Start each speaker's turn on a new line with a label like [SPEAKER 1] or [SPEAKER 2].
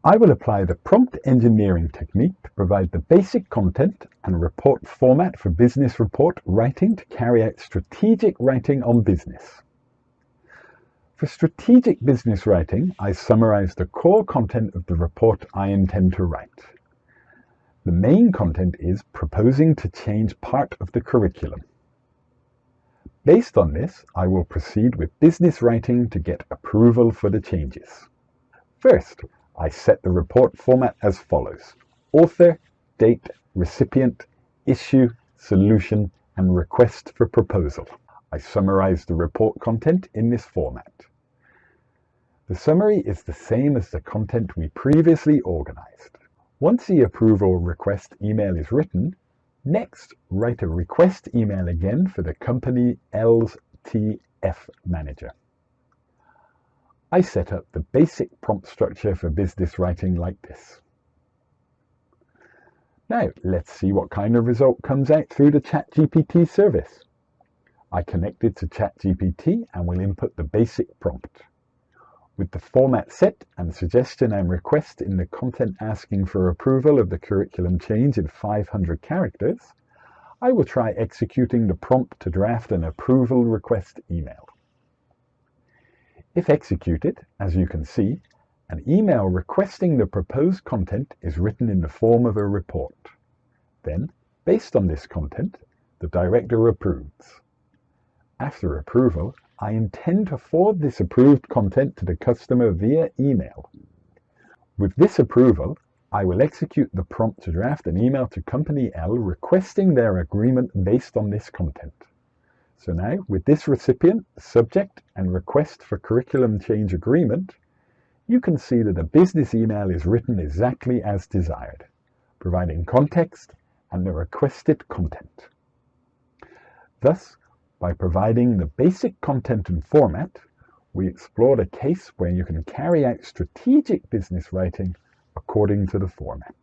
[SPEAKER 1] I will apply the prompt engineering technique to provide the basic content and report format for business report writing to carry out strategic writing on business. For strategic business writing, I summarize the core content of the report I intend to write. The main content is proposing to change part of the curriculum. Based on this, I will proceed with business writing to get approval for the changes. First, I set the report format as follows: author, date, recipient, issue, solution, and request for proposal. I summarize the report content in this format. The summary is the same as the content we previously organized. Once the approval request email is written, next write a request email again for the company L's TF manager. I set up the basic prompt structure for business writing like this. Now let's see what kind of result comes out through the Chatgpt service. I connected to Chatgpt and will input the basic prompt. With the format set and suggestion and request in the content asking for approval of the curriculum change in 500 characters, I will try executing the prompt to draft an approval request email. If executed, as you can see, an email requesting the proposed content is written in the form of a report. Then, based on this content, the director approves. After approval, I intend to forward this approved content to the customer via email. With this approval, I will execute the prompt to draft an email to Company L requesting their agreement based on this content. So now, with this recipient, subject, and request for curriculum change agreement, you can see that a business email is written exactly as desired, providing context and the requested content. Thus, by providing the basic content and format, we explored a case where you can carry out strategic business writing according to the format.